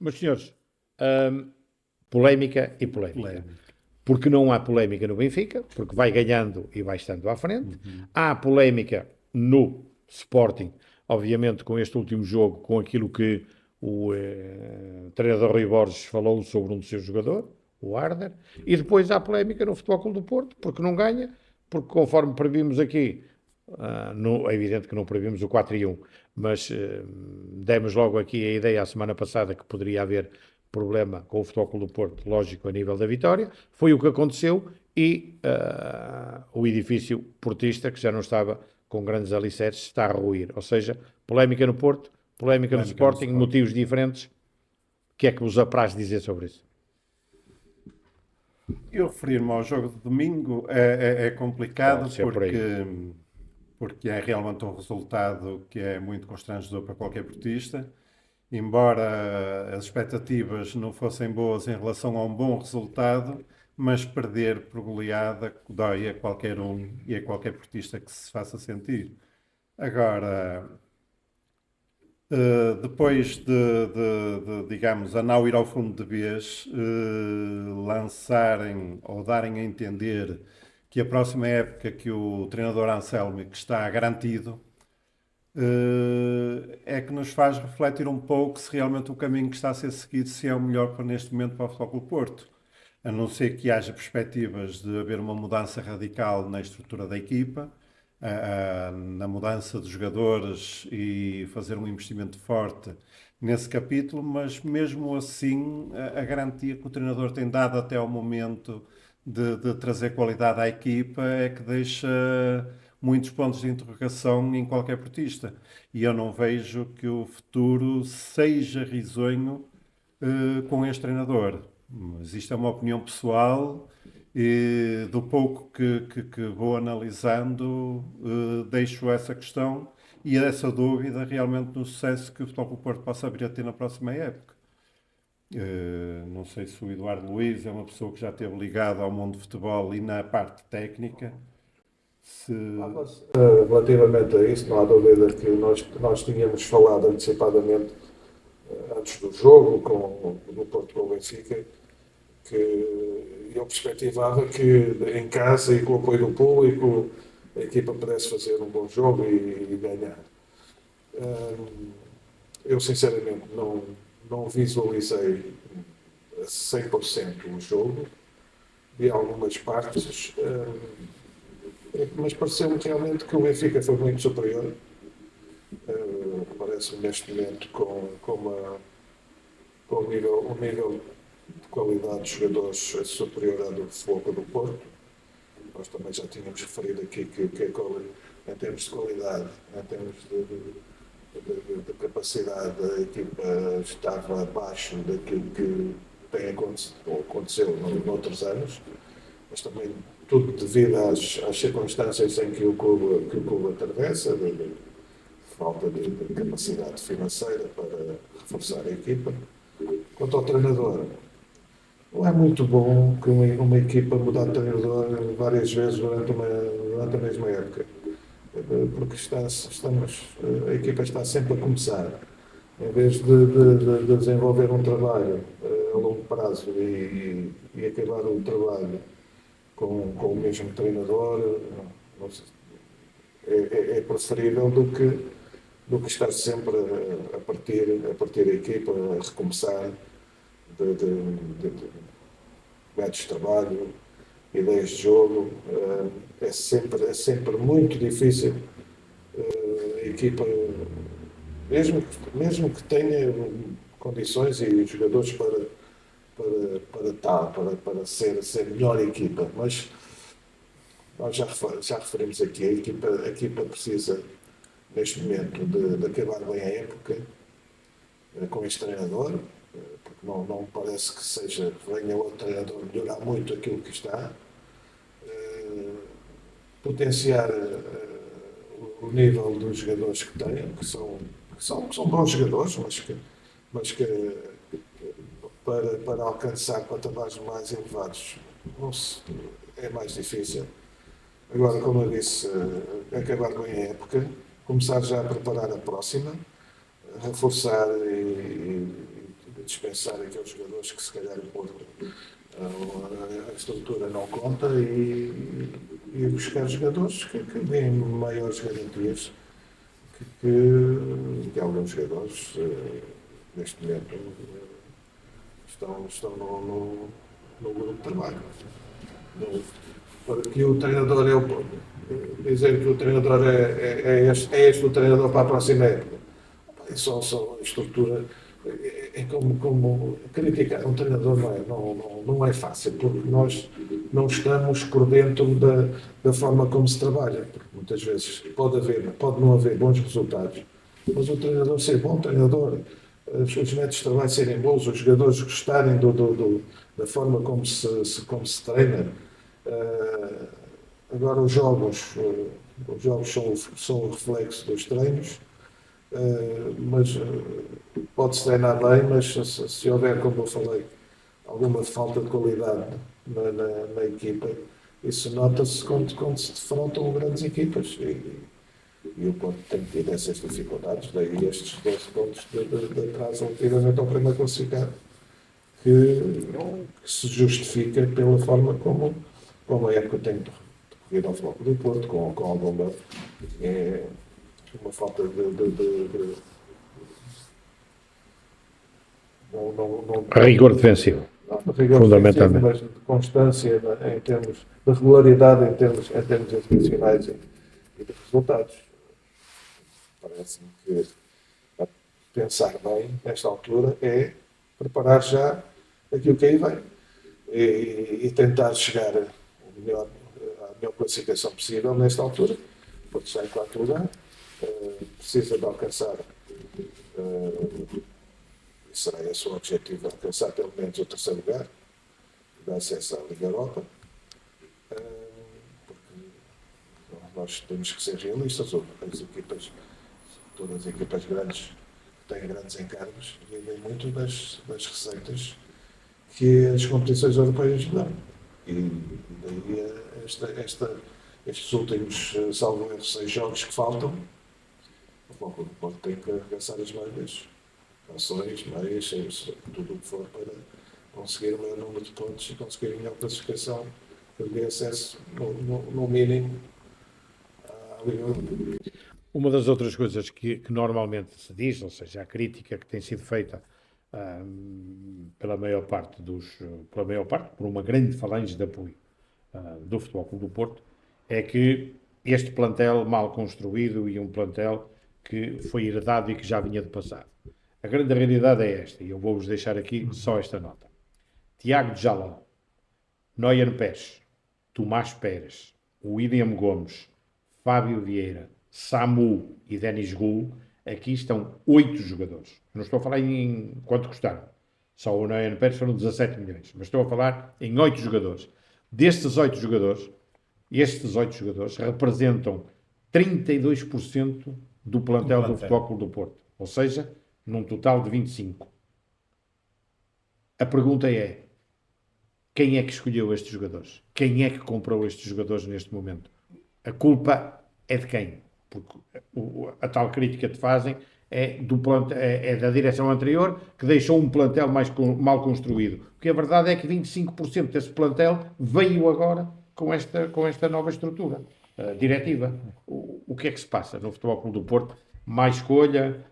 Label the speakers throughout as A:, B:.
A: Meus senhores, hum, polémica e polémica.
B: Polémico.
A: Porque não há polémica no Benfica, porque vai ganhando e vai estando à frente.
B: Uhum.
A: Há polémica no Sporting, obviamente com este último jogo, com aquilo que o treinador Rui Borges falou sobre um do seus jogadores, o Arder. E depois há polémica no Futebol Clube do Porto, porque não ganha, porque conforme previmos aqui, é evidente que não previmos o 4-1, mas demos logo aqui a ideia a semana passada que poderia haver problema com o Futebol Clube do Porto, lógico, a nível da vitória. Foi o que aconteceu e o edifício portista, que já não estava com grandes alicerces, está a ruir. Ou seja, polémica no Porto, polémica no
B: Polémica no
A: Sporting,
B: Sporting.
A: motivos diferentes. O que é que vos apraz dizer sobre isso?
B: Eu referir-me ao jogo de domingo é
A: Pode
B: complicado
A: ser por aí.
B: porque é realmente um resultado que é muito constrangedor para qualquer portista. Embora as expectativas não fossem boas em relação a um bom resultado, mas perder por goleada dói a qualquer um e a qualquer portista que se faça sentir. Agora, depois digamos, a não ir ao fundo de vez, lançarem ou darem a entender que a próxima época que o treinador Anselmi que está garantido, é que nos faz refletir um pouco se realmente o caminho que está a ser seguido se é o melhor para neste momento para o Futebol Clube do Porto. A não ser que haja perspectivas de haver uma mudança radical na estrutura da equipa, na mudança dos jogadores e fazer um investimento forte nesse capítulo, mas mesmo assim a garantia que o treinador tem dado até ao momento de trazer qualidade à equipa é que deixa muitos pontos de interrogação em qualquer portista. E eu não vejo que o futuro seja risonho com este treinador. Mas isto é uma opinião pessoal e do pouco que vou analisando, deixo essa questão e essa dúvida realmente no sucesso que o Futebol Clube do Porto possa vir a ter na próxima época. Não sei se o Eduardo Luiz é uma pessoa que já esteve ligado ao mundo do futebol e na parte técnica. Se...
C: Relativamente a isso, não há dúvida que nós tínhamos falado antecipadamente, antes do jogo, do Porto com o Benfica, que eu perspectivava que em casa e com o apoio do público a equipa pudesse fazer um bom jogo e ganhar. Eu sinceramente não visualizei a 100% o jogo, vi algumas partes, mas pareceu-me realmente que o Benfica foi muito superior. Parece-me neste momento com um nível de qualidade de jogadores superior à do Futebol do Porto. Nós também já tínhamos referido aqui que em termos de qualidade, em termos de capacidade, a equipa estava abaixo daquilo que aconteceu noutros anos, mas também tudo devido às circunstâncias em que o clube atravessa, de falta de capacidade financeira para reforçar a equipa. Quanto ao treinador, não é muito bom que uma equipa mudar de treinador várias vezes durante a mesma época, porque a equipa está sempre a começar. Em vez de desenvolver um trabalho a longo prazo e acabar o trabalho com o mesmo treinador, não sei, é preferível do que estar sempre a partir a equipa, a recomeçar de métodos de trabalho, ideias de jogo. É sempre muito difícil a equipa, mesmo que tenha condições e jogadores para ser melhor equipa, mas nós já referimos aqui, a equipa precisa neste momento de acabar bem a época com este treinador, porque não parece que venha outro treinador melhorar muito aquilo que está, potenciar o nível dos jogadores que tem, que são bons jogadores, mas que para alcançar patamares mais elevados é mais difícil. Agora, como eu disse, acabar bem a época, começar já a preparar a próxima, reforçar e dispensar aqueles jogadores que se calhar o Porto, a estrutura não conta e buscar jogadores que deem maiores garantias que alguns jogadores neste momento estão no grupo de trabalho. Para que o treinador dizer que o treinador é este o treinador para a próxima época. É só a estrutura. É como criticar um treinador não é fácil, porque nós não estamos por dentro da forma como se trabalha. Porque muitas vezes pode não haver bons resultados, mas o treinador ser bom treinador, os métodos de trabalho serem bons, os jogadores gostarem da forma como se treina. Agora os jogos são o reflexo dos treinos, mas pode-se treinar bem, mas se houver, como eu falei, alguma falta de qualidade na equipa, isso nota-se quando se defrontam grandes equipas e o Porto tem tido essas dificuldades, daí estes 12 pontos de atraso relativamente ao primeiro classificado, que se justifica pela forma como a época tem decorrido ao Futebol Clube do Porto, com alguma uma falta
A: Rigor defensivo.
B: Fundamentalmente. Mas de constância em termos de regularidade, em termos exibicionais e de resultados. Parece-me que pensar bem, nesta altura, é preparar já aquilo que aí vem e tentar chegar à melhor classificação possível nesta altura, porque está em quarto lugar, precisa de alcançar, e será esse o objetivo, alcançar pelo menos o terceiro lugar, dar acesso à Liga Europa, porque nós temos que ser realistas, todas as equipas grandes que têm grandes encargos vivem muito das receitas que as competições europeias dão. E daí estes últimos, salvo erro, 6 jogos que faltam, o Futebol do Porto tem que arregaçar as mangas, ações, meias, tudo o que for para conseguir o maior número de pontos e conseguir a melhor classificação, que dê acesso, no mínimo, à Liga Europa.
A: Uma das outras coisas que normalmente se diz, ou seja, a crítica que tem sido feita pela maior parte, por uma grande falange de apoio do Futebol Clube do Porto, é que este plantel mal construído e um plantel que foi herdado e que já vinha de passado. A grande realidade é esta, e eu vou-vos deixar aqui só esta nota. Tiago Jalal, Noyan Pérez, Tomás Pérez, William Gomes, Fábio Vieira, Samu e Denis Gul, aqui estão 8 jogadores. Não estou a falar em quanto custaram. Só o Noyan Pérez foram 17 milhões. Mas estou a falar em 8 jogadores. Destes 8 jogadores, estes 8 jogadores representam 32% do plantel do Futebol Clube do Porto. Ou seja, num total de 25. A pergunta é, quem é que escolheu estes jogadores? Quem é que comprou estes jogadores neste momento? A culpa é de quem? Porque a tal crítica que te fazem é da direção anterior, que deixou um plantel mal construído. Porque a verdade é que 25% desse plantel veio agora com esta nova estrutura diretiva. O que é que se passa no Futebol Clube do Porto? Má escolha,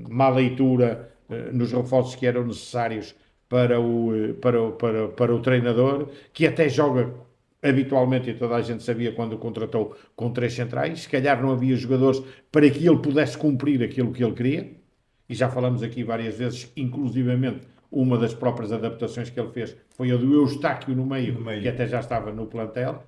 A: má leitura nos reforços que eram necessários para o treinador, que até joga habitualmente, e toda a gente sabia quando o contratou, com 3 centrais. Se calhar não havia jogadores para que ele pudesse cumprir aquilo que ele queria, e já falamos aqui várias vezes, inclusivamente uma das próprias adaptações que ele fez foi a do Eustáquio no meio, que até já estava no plantel.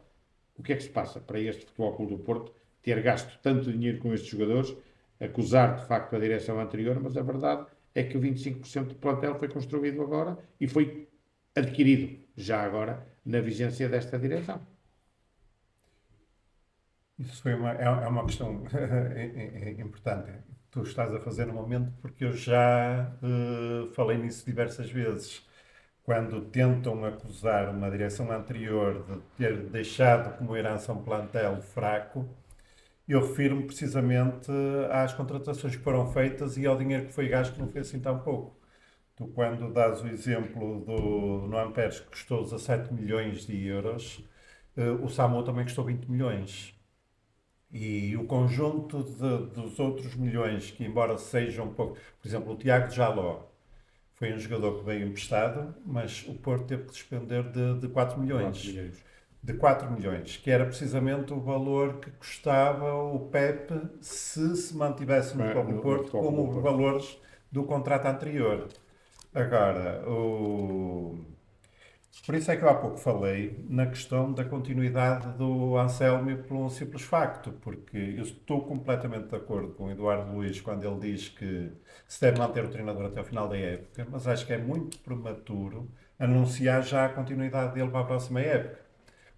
A: O que é que se passa para este Futebol Clube do Porto ter gasto tanto dinheiro com estes jogadores, acusar de facto a direção anterior, mas a verdade é que 25% do plantel foi construído agora e foi adquirido já agora na vigência desta direção.
B: Isso é uma questão importante. Tu estás a fazer no momento, porque eu já falei nisso diversas vezes. Quando tentam acusar uma direção anterior de ter deixado como herança um plantel fraco, eu refiro-me precisamente às contratações que foram feitas e ao dinheiro que foi gasto, que não foi assim tão pouco. Tu, quando dás o exemplo do Noam Pérez, que custou 17 milhões de euros, o Samu também custou 20 milhões. E o conjunto dos outros milhões, que embora sejam um pouco... Por exemplo, o Tiago Jaló foi um jogador que veio emprestado, mas o Porto teve que despender de 4 milhões.
A: 4 milhões.
B: De 4 milhões, que era precisamente o valor que custava o Pepe se mantivesse no Futebol do Porto, como os valores do contrato anterior. Agora, por isso é que eu há pouco falei na questão da continuidade do Anselmi por um simples facto, porque eu estou completamente de acordo com o Eduardo Luiz quando ele diz que se deve manter o treinador até o final da época, mas acho que é muito prematuro anunciar já a continuidade dele para a próxima época.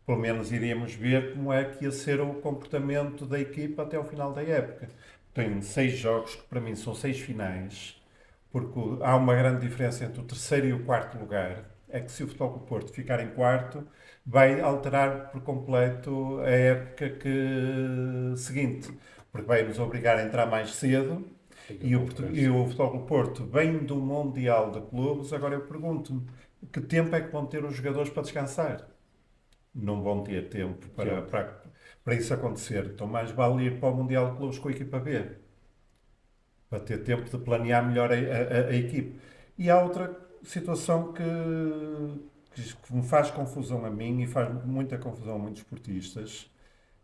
B: Pelo menos iríamos ver como é que ia ser o comportamento da equipa até o final da época. Tem 6 jogos, que para mim são 6 finais, porque há uma grande diferença entre o terceiro e o quarto lugar. É que se o Futebol Clube do Porto ficar em quarto, vai alterar por completo a época seguinte, porque vai nos obrigar a entrar mais cedo. E o Futebol Clube do Porto vem do Mundial de Clubes. Agora eu pergunto-me, que tempo é que vão ter os jogadores para descansar? Não vão ter tempo para isso acontecer. Então mais vale ir para o Mundial de Clubes com a equipa B, para ter tempo de planear melhor a equipe. E há outra situação que me faz confusão a mim e faz muita confusão a muitos esportistas,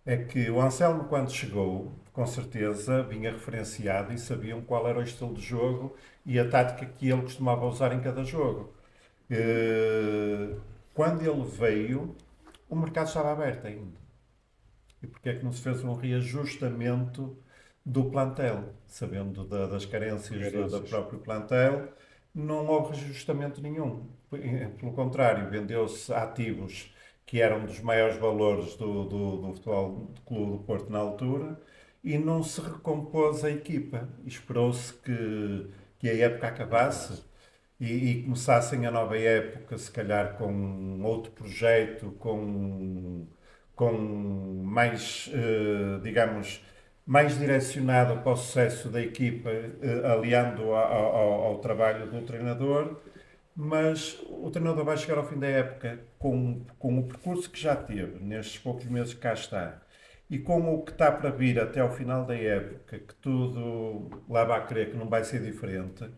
B: é que o Anselmo, quando chegou, com certeza vinha referenciado e sabiam qual era o estilo de jogo e a tática que ele costumava usar em cada jogo. Quando ele veio, o mercado estava aberto ainda. E porque é que não se fez um reajustamento do plantel? Sabendo das carências do próprio plantel, não houve reajustamento nenhum. Pelo contrário, vendeu-se ativos que eram dos maiores valores do Futebol Clube do Porto na altura e não se recompôs a equipa. Esperou-se que a época acabasse e começassem a nova época, se calhar com outro projeto, com mais, digamos, mais direcionado para o sucesso da equipa, aliando ao trabalho do treinador, mas o treinador vai chegar ao fim da época com o percurso que já teve, nestes poucos meses que cá está, e com o que está para vir até ao final da época, que tudo leva a crer que não vai ser diferente.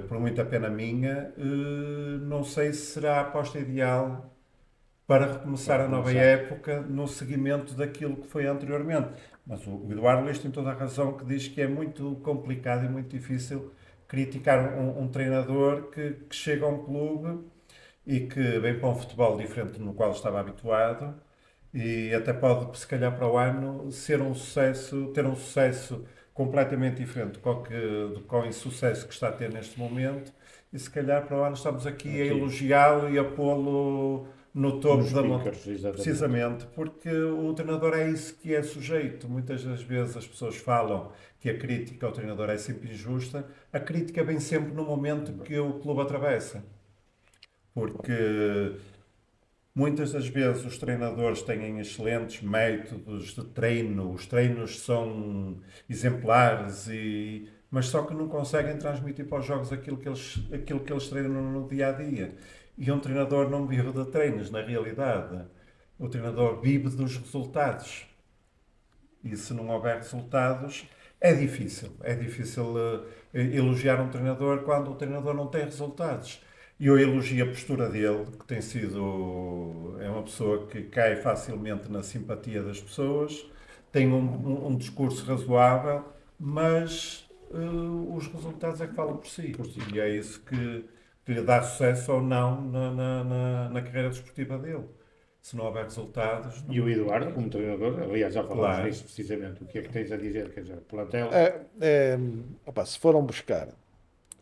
B: Por muita pena minha, não sei se será a aposta ideal para recomeçar a nova época no seguimento daquilo que foi anteriormente. Mas o Eduardo Luiz tem toda a razão que diz que é muito complicado e muito difícil criticar um treinador que chega a um clube e que vem para um futebol diferente no qual estava habituado e até pode, se calhar para o ano, ser um sucesso, ter um sucesso completamente diferente com o insucesso que está a ter neste momento e se calhar para o ano estamos aqui a elogiá-lo e a pô-lo no topo da montanha. Precisamente, porque o treinador é isso que é sujeito. Muitas das vezes as pessoas falam que a crítica ao treinador é sempre injusta. A crítica vem sempre no momento que o clube atravessa. Porque muitas das vezes os treinadores têm excelentes métodos de treino, os treinos são exemplares, mas só que não conseguem transmitir para os jogos aquilo que eles treinam no dia a dia. E um treinador não vive de treinos, na realidade. O treinador vive dos resultados. E se não houver resultados, é difícil. É difícil elogiar um treinador quando o treinador não tem resultados. E eu elogio a postura dele, que tem sido... É uma pessoa que cai facilmente na simpatia das pessoas, tem um discurso razoável, mas os resultados é que falam por si. E é isso que lhe dá sucesso ou não na carreira desportiva dele. Se não houver resultados...
A: E o Eduardo, como treinador, aliás, já falámos nisso precisamente. O que é que tens a dizer? Quer dizer, plantel...
D: Se foram buscar,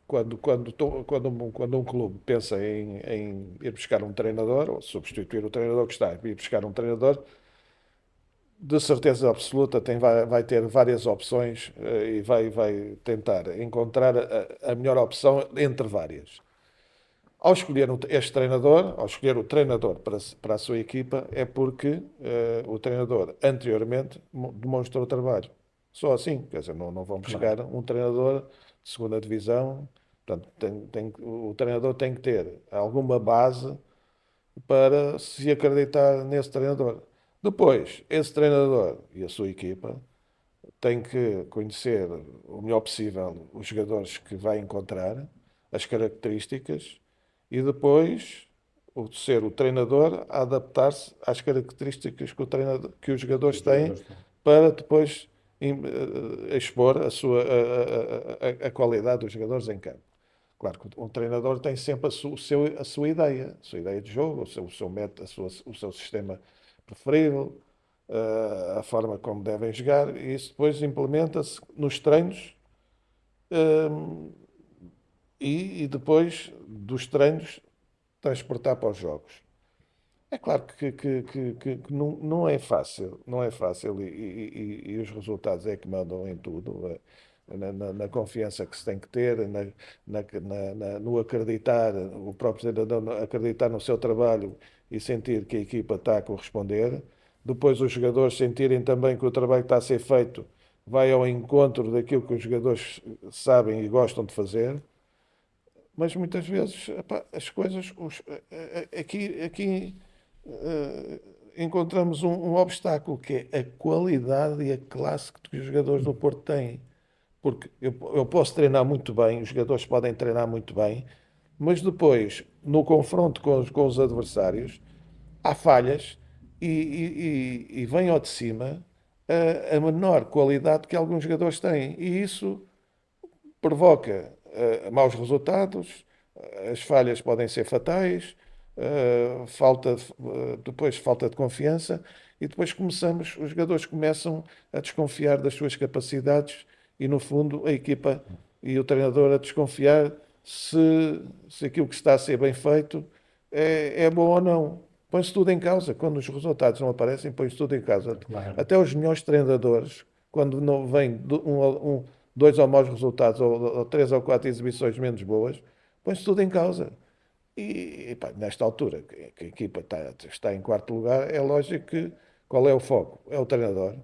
D: quando um clube pensa em ir buscar um treinador, ou substituir o treinador que está, ir buscar um treinador, de certeza absoluta vai ter várias opções e vai tentar encontrar a melhor opção entre várias. Ao escolher este treinador, ao escolher o treinador para a sua equipa, é porque o treinador anteriormente demonstrou trabalho. Só assim, quer dizer, não vão buscar um treinador de segunda divisão Portanto, o treinador tem que ter alguma base para se acreditar nesse treinador. Depois, esse treinador e a sua equipa têm que conhecer o melhor possível os jogadores que vai encontrar, as características, e depois ser o treinador a adaptar-se às características que os jogadores têm para depois expor a qualidade dos jogadores em campo. Claro que um treinador tem sempre a sua ideia de jogo, o seu método, o seu sistema preferido, a forma como devem jogar, e isso depois implementa-se nos treinos, e depois dos treinos transportar para os jogos. É claro que não é fácil, não é fácil, e os resultados é que mandam em tudo, na confiança que se tem que ter, no acreditar, o próprio treinador acreditar no seu trabalho e sentir que a equipa está a corresponder. Depois os jogadores sentirem também que o trabalho que está a ser feito vai ao encontro daquilo que os jogadores sabem e gostam de fazer. Mas muitas vezes, epá, as coisas, aqui encontramos um obstáculo que é a qualidade e a classe que os jogadores do Porto têm. Porque eu posso treinar muito bem, os jogadores podem treinar muito bem, mas depois, no confronto com os adversários, há falhas e vem ao de cima a menor qualidade que alguns jogadores têm. E isso provoca maus resultados, as falhas podem ser fatais, depois falta de confiança, e depois os jogadores começam a desconfiar das suas capacidades e, no fundo, a equipa e o treinador a desconfiar se aquilo que está a ser bem feito é bom ou não. Põe-se tudo em causa. Quando os resultados não aparecem, põe-se tudo em causa.
A: Claro.
D: Até os melhores treinadores, quando não vêm dois ou maus resultados, ou três ou quatro exibições menos boas, põe-se tudo em causa. E pá, nesta altura, que a equipa está em quarto lugar, é lógico que qual é o foco? É o treinador.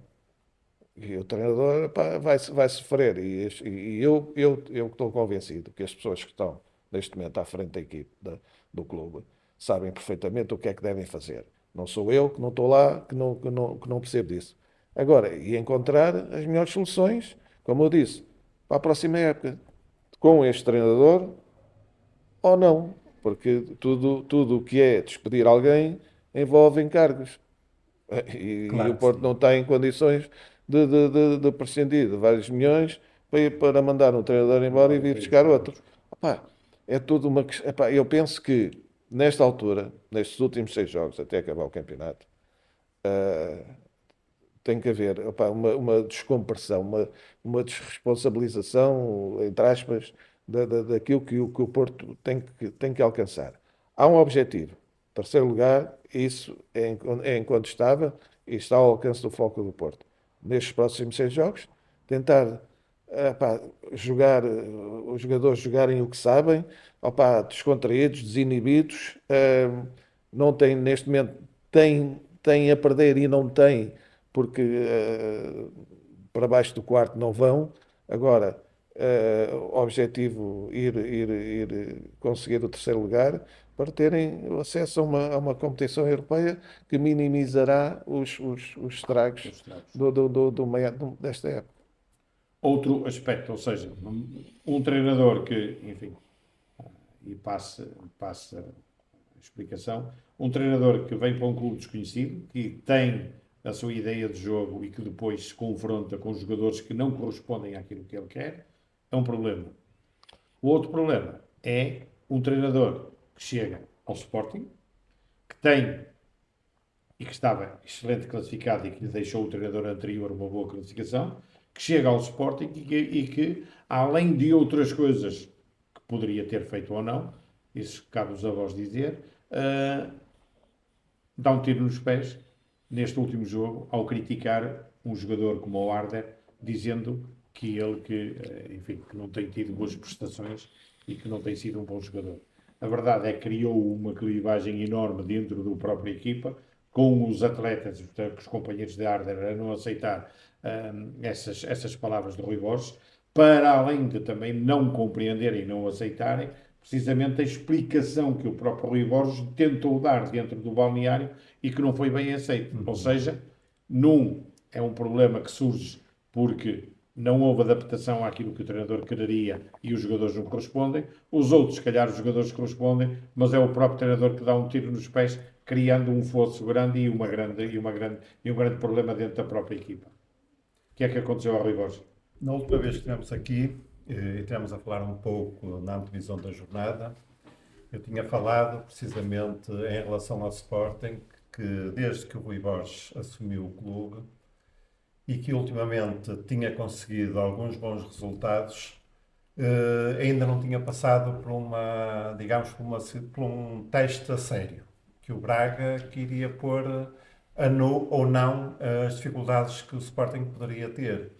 D: E o treinador, pá, vai sofrer. E eu estou convencido que as pessoas que estão neste momento à frente da equipe, do clube, sabem perfeitamente o que é que devem fazer. Não sou eu que não estou lá, que não percebo disso. Agora, e encontrar as melhores soluções, como eu disse, para a próxima época, com este treinador ou não. Porque tudo o que é despedir alguém envolve encargos. E
B: Claro
D: o
B: que
D: Porto
B: sim.
D: não tem condições de prescindir de vários milhões para mandar um treinador embora e vir buscar outro. Epá, é tudo epá, eu penso que nesta altura, nestes últimos 6 jogos, até acabar o campeonato, tem que haver, epá, uma descompressão, uma desresponsabilização, entre aspas, daquilo que o Porto tem que alcançar. Há um objetivo. Terceiro lugar, isso é incontestável e está ao alcance do foco do Porto. Nestes próximos 6 jogos, tentar pá, os jogadores jogarem o que sabem, opá, descontraídos, desinibidos, não têm, neste momento, têm a perder e não têm, porque para baixo do quarto não vão. Agora, o objetivo ir conseguir o terceiro lugar para terem acesso a uma competição europeia que minimizará os estragos desta época.
A: Outro aspecto, ou seja, um treinador que, enfim, e passa a explicação, um treinador que vem para um clube desconhecido, que tem a sua ideia de jogo e que depois se confronta com jogadores que não correspondem àquilo que ele quer, é um problema. O outro problema é um treinador que chega ao Sporting, que tem e que estava excelente classificado e que lhe deixou o treinador anterior uma boa classificação, que chega ao Sporting e que, além de outras coisas que poderia ter feito ou não, isso cabe-vos a vós dizer, dá um tiro nos pés neste último jogo ao criticar um jogador como o Arder, dizendo que ele enfim, que não tem tido boas prestações e que não tem sido um bom jogador. A verdade é que criou uma clivagem enorme dentro da própria equipa, com os atletas, os companheiros de Arder, a não aceitar essas palavras de Rui Borges, para além de também não compreenderem e não aceitarem precisamente a explicação que o próprio Rui Borges tentou dar dentro do balneário e que não foi bem aceito. Ou seja, é um problema que surge porque não houve adaptação àquilo que o treinador quereria e os jogadores não correspondem. Os outros, se calhar, os jogadores correspondem, mas é o próprio treinador que dá um tiro nos pés, criando um fosso grande e um grande problema dentro da própria equipa. O que é que aconteceu ao Rui Borges?
B: Na última vez que estivemos aqui, e estivemos a falar um pouco na antevisão da jornada, eu tinha falado precisamente em relação ao Sporting, que desde que o Rui Borges assumiu o clube e que ultimamente tinha conseguido alguns bons resultados, ainda não tinha passado por uma, digamos, por um teste a sério, que o Braga queria pôr a nu ou não as dificuldades que o Sporting poderia ter.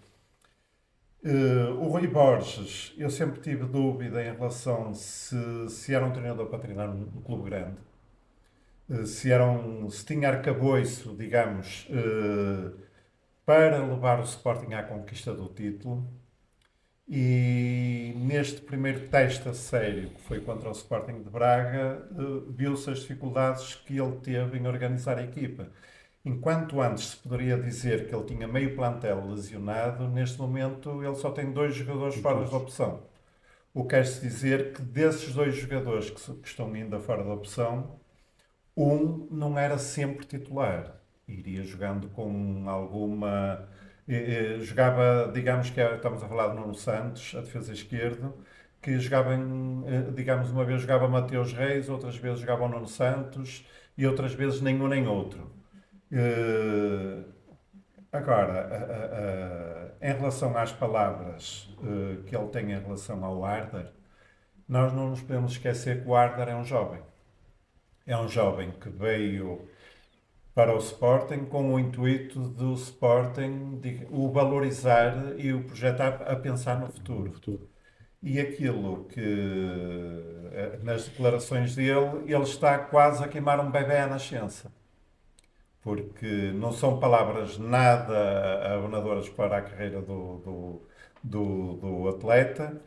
B: O Rui Borges, eu sempre tive dúvida em relação se era um treinador para treinar um clube grande, se tinha arcabouço, digamos, para levar o Sporting à conquista do título. E neste primeiro teste a sério, que foi contra o Sporting de Braga, viu-se as dificuldades que ele teve em organizar a equipa. Enquanto antes se poderia dizer que ele tinha meio plantel lesionado, neste momento ele só tem 2 jogadores fora da opção. O que quer-se dizer que desses 2 jogadores que estão ainda fora da opção, um não era sempre titular. Iria jogando com alguma... jogava, digamos que estamos a falar de Nuno Santos, a defesa esquerda, que jogava, digamos, uma vez jogava Mateus Reis, outras vezes jogava o Nuno Santos e outras vezes nenhum nem outro. Agora, em relação às palavras que ele tem em relação ao Arder, nós não nos podemos esquecer que o Arder é um jovem. É um jovem que veio para o Sporting com o intuito do Sporting o valorizar e o projetar a pensar no futuro. E aquilo que, nas declarações dele, ele está quase a queimar um bebé à nascença. Porque não são palavras nada abonadoras para a carreira do atleta,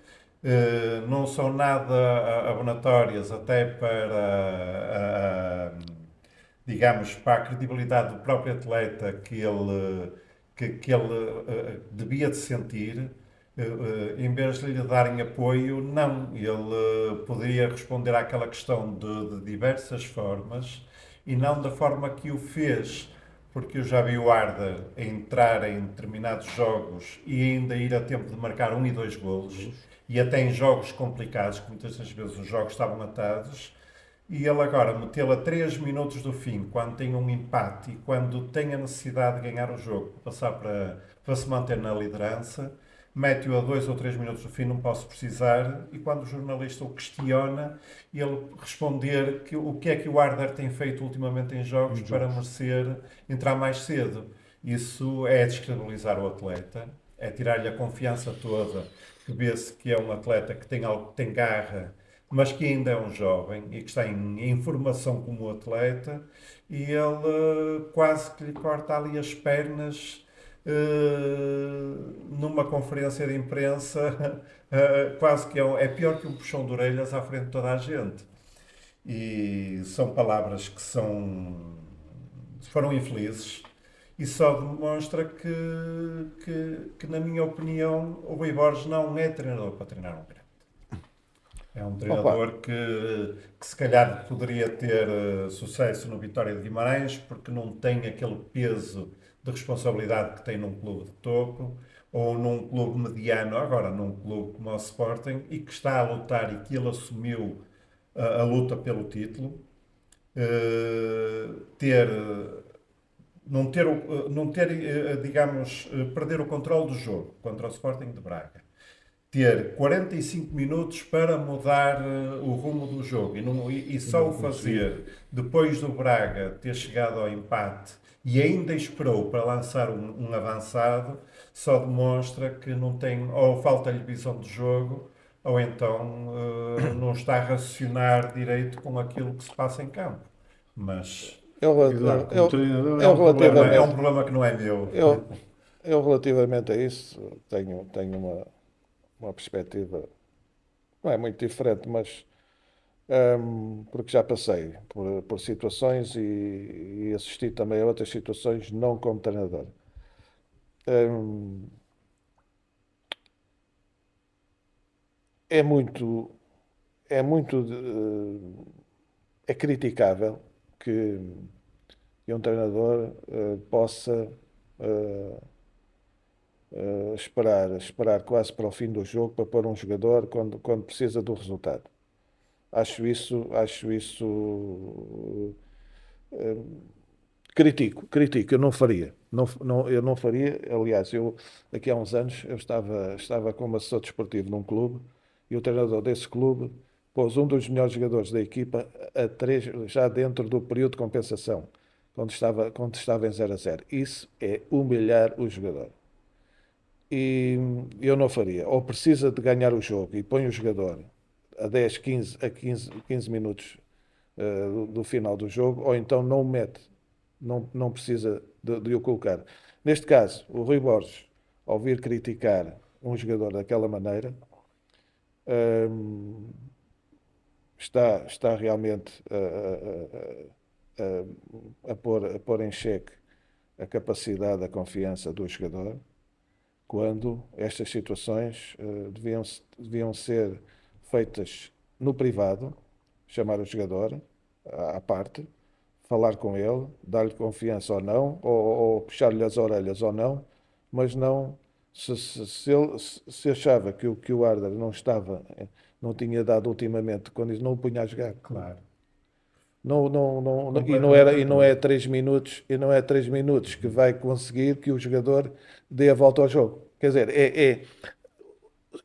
B: não são nada abonatórias até para, digamos, para a credibilidade do próprio atleta que ele devia de sentir. Em vez de lhe darem apoio, não, ele poderia responder àquela questão de diversas formas e não da forma que o fez, porque eu já vi o Arder entrar em determinados jogos e ainda ir a tempo de marcar 1 e 2 golos, e até em jogos complicados, que muitas das vezes os jogos estavam atados, e ele agora metê-lo a 3 minutos do fim, quando tem um empate e quando tem a necessidade de ganhar o jogo, passar para se manter na liderança, mete-o a 2 ou 3 minutos do fim, não posso precisar, e quando o jornalista o questiona, ele responder o que é que o Arder tem feito ultimamente em jogos para merecer entrar mais cedo. Isso é descredibilizar o atleta, é tirar-lhe a confiança toda, que vê-se que é um atleta que tem garra, mas que ainda é um jovem e que está em formação como atleta, e ele quase que lhe corta ali as pernas numa conferência de imprensa, quase que é pior que um puxão de orelhas à frente de toda a gente. E são palavras que foram infelizes e só demonstra que, na minha opinião, o Rui Borges não é treinador para treinar um grande. É um treinador que se calhar poderia ter sucesso no Vitória de Guimarães, porque não tem aquele peso de responsabilidade que tem num clube de topo, ou num clube mediano, agora num clube como o Sporting, e que está a lutar e que ele assumiu a luta pelo título, digamos, perder o controle do jogo contra o Sporting de Braga, ter 45 minutos para mudar o rumo do jogo e só o fazer depois do Braga ter chegado ao empate e ainda esperou para lançar um avançado, só demonstra que não tem, ou falta-lhe visão de jogo, ou então não está a raciocinar direito com aquilo que se passa em campo. Mas é um problema que não é meu.
D: Eu relativamente a isso, tenho uma perspectiva, não é muito diferente, mas porque já passei por situações e assisti também a outras situações, não como treinador. Hum, é muito, é criticável que um treinador possa eh, esperar quase para o fim do jogo para pôr um jogador quando precisa do resultado. Acho isso critico, eu não faria. Eu não faria, aliás, daqui a uns anos eu estava como assessor desportivo num clube e o treinador desse clube pôs um dos melhores jogadores da equipa a 3 já dentro do período de compensação, quando estava em 0-0. Isso é humilhar o jogador. E eu não faria. Ou precisa de ganhar o jogo e põe o jogador a 10, 15 minutos do final do jogo, ou então não o mete, não precisa de o colocar. Neste caso, o Rui Borges, ao vir criticar um jogador daquela maneira, hum, está realmente a pôr em xeque a capacidade, a confiança do jogador, quando estas situações deviam ser feitas no privado, chamar o jogador à parte, falar com ele, dar-lhe confiança ou não, ou puxar-lhe as orelhas ou não, mas não se achava que o Arder não tinha dado ultimamente, quando não o punha a jogar.
B: Claro.
D: E não é 3 minutos, e não é 3 minutos que vai conseguir que o jogador dê a volta ao jogo. Quer dizer,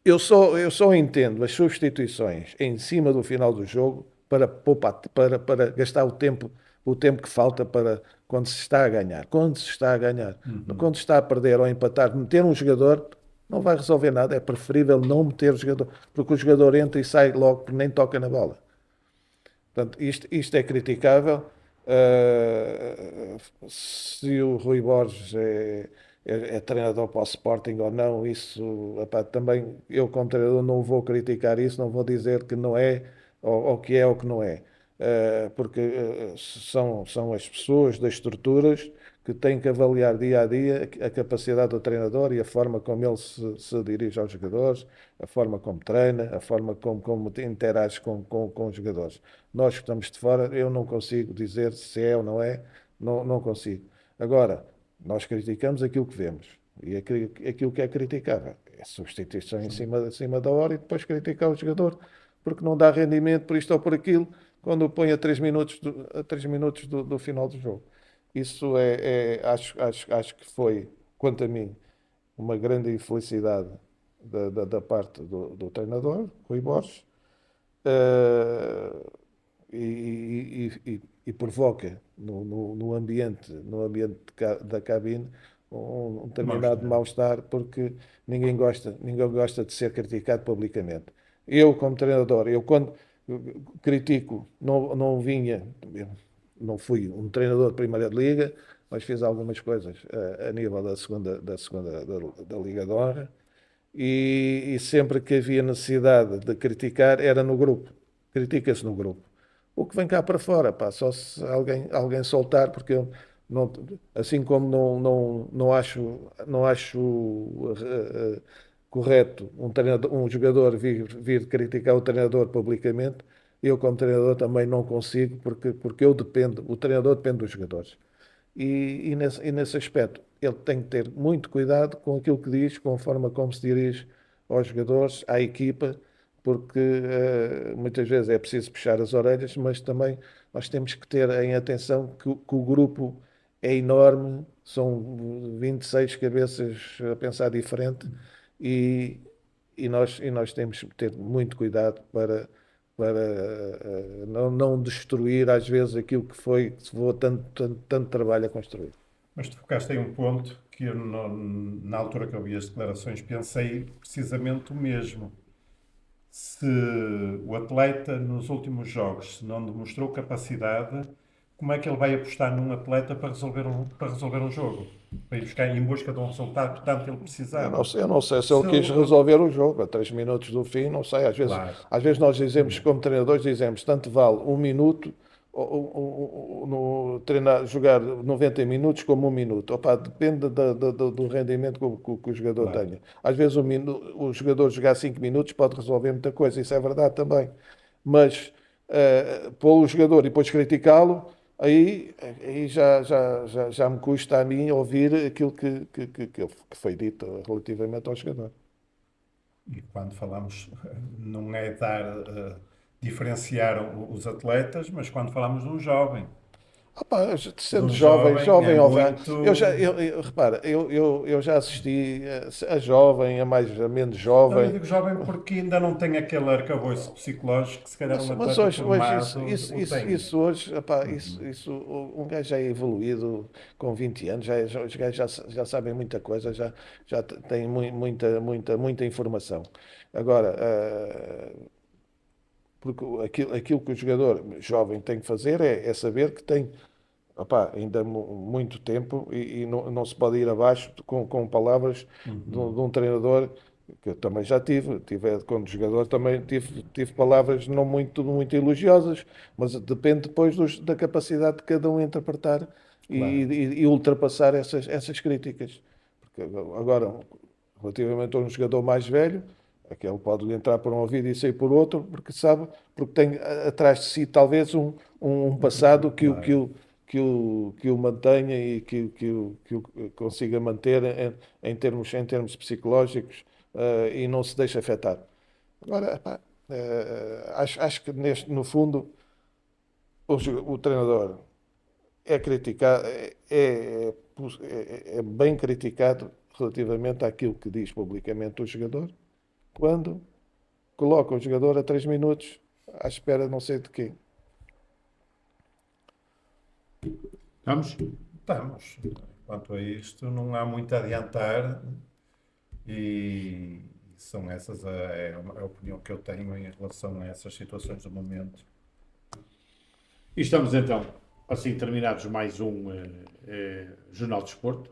D: eu só entendo as substituições em cima do final do jogo para poupar, para gastar o tempo que falta para quando se está a ganhar. Quando se está a ganhar, quando se está a perder ou empatar, meter um jogador não vai resolver nada. É preferível não meter o jogador, porque o jogador entra e sai logo porque nem toca na bola. Portanto, isto é criticável. Se o Rui Borges é treinador para o Sporting ou não, isso epá, também eu, como treinador, não vou criticar isso, não vou dizer que não é ou que é ou que não é. Porque são as pessoas das estruturas que têm que avaliar dia a dia a capacidade do treinador e a forma como ele se dirige aos jogadores, a forma como treina, a forma como interage com os jogadores. Nós que estamos de fora, eu não consigo dizer se é ou não é, não consigo. Agora, nós criticamos aquilo que vemos e aquilo que é criticável é substituição em cima da hora e depois criticar o jogador porque não dá rendimento por isto ou por aquilo quando o põe a 3 minutos, a 3 minutos do final do jogo. Isso acho que foi, quanto a mim, uma grande infelicidade da parte do treinador, Rui Borges, eh, e provoca no ambiente da cabine um determinado mal-estar porque ninguém gosta de ser criticado publicamente. Eu, como treinador, eu quando critico, não vinha, eu não fui um treinador de Primeira Liga, mas fiz algumas coisas a nível da Liga de Honra e sempre que havia necessidade de criticar era no grupo. Critica-se no grupo. O que vem cá para fora, pá, só se alguém soltar, porque eu não, assim como não acho correto um jogador vir criticar o treinador publicamente, eu como treinador também não consigo, porque o treinador depende dos jogadores. E nesse aspecto, ele tem que ter muito cuidado com aquilo que diz, com a forma como se dirige aos jogadores, à equipa, porque muitas vezes é preciso puxar as orelhas, mas também nós temos que ter em atenção que o grupo é enorme, são 26 cabeças a pensar diferente e, e nós temos que ter muito cuidado para não destruir às vezes aquilo que se levou tanto trabalho a construir.
B: Mas tu focaste em um ponto que eu, na altura que eu vi as declarações, pensei precisamente o mesmo. Se o atleta nos últimos jogos não demonstrou capacidade, como é que ele vai apostar num atleta para resolver um jogo? Para ir buscar em busca de um resultado que tanto ele precisava.
D: Eu não sei se ele quis resolver o jogo a 3 minutos do fim, não sei.
B: Claro.
D: Às vezes nós dizemos, como treinadores, dizemos, tanto vale 1 minuto no treinar, jogar 90 minutos como 1 minuto. Opa, depende do rendimento que o jogador
B: Claro.
D: tenha. Às vezes o jogador jogar 5 minutos pode resolver muita coisa, isso é verdade também. Mas pôr o jogador e depois criticá-lo, aí já me custa a mim ouvir aquilo que foi dito relativamente ao jogador.
B: E quando falamos, não é diferenciar os atletas, mas quando falamos de um jovem.
D: Opa, sendo
B: Um
D: jovem
B: jovem
D: ou velho,
B: muito-
D: repara, eu já assisti a jovem, a menos
B: Não, eu
D: jovem.
B: digo jovem porque ainda não tem aquele arcabouço psicológico que se calhar um
D: Mas
B: atleta
D: hoje
B: formado
D: isso
B: tem.
D: hoje, epá, um gajo já é evoluído com 20 anos, os gajos já sabem muita coisa, já têm muita informação. Agora, porque aquilo que o jogador jovem tem que fazer é saber que tem, opá, ainda muito tempo e não se pode ir abaixo com palavras de um treinador que eu também já tive. Quando jogador também tive palavras não muito elogiosas, mas depende depois da capacidade de cada um interpretar e ultrapassar essas críticas. Porque agora, relativamente a um jogador mais velho, aquele pode lhe entrar por um ouvido e sair por outro, porque tem atrás de si talvez um passado que o mantenha e que o consiga manter em termos psicológicos, e não se deixe afetar. Agora, epá, acho que no fundo o treinador é criticado, é bem criticado relativamente àquilo que diz publicamente o jogador, quando coloca o jogador a 3 minutos à espera não sei de quê.
A: Vamos?
B: Estamos. Quanto a isto, não há muito a adiantar e são essas a opinião que eu tenho em relação a essas situações do momento.
A: E estamos então, assim terminados mais um Jornal de Desporto.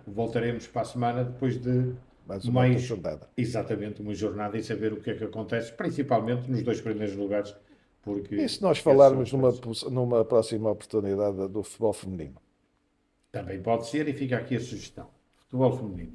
A: Voltaremos para a semana depois de
D: Mais uma outra jornada.
A: Exatamente, uma jornada e saber o que é que acontece, principalmente nos 2 primeiros lugares. Porque
D: E se nós
A: esses
D: falarmos
A: são os preços.
D: numa próxima oportunidade do futebol feminino?
A: Também pode ser, e fica aqui a sugestão. Futebol feminino.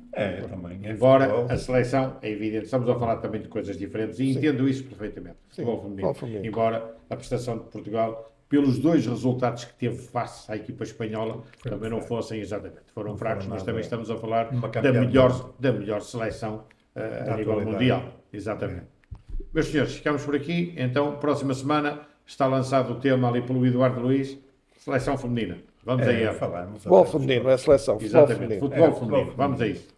B: Também.
A: Embora
B: futebol.
A: a seleção, é evidente, estamos a falar também de coisas diferentes e entendo isso perfeitamente. Futebol feminino.
D: futebol feminino.
A: Embora a prestação de Portugal, pelos 2 resultados que teve face à equipa espanhola, também não fossem exatamente. Foram fracos, mas
B: nada.
A: também estamos a falar
B: Uma
A: da
B: campeã
A: melhor seleção a nível
B: atualidade.
A: mundial. Exatamente. Meus senhores, ficamos por aqui. Então, próxima semana está lançado o tema ali pelo Eduardo Luiz, seleção feminina. Vamos a ele.
B: Falarmos
D: Futebol
B: até dos
D: feminino, é seleção. Futebol
A: Exatamente,
D: feminino.
A: futebol
B: futebol
A: feminino. Vamos a isso.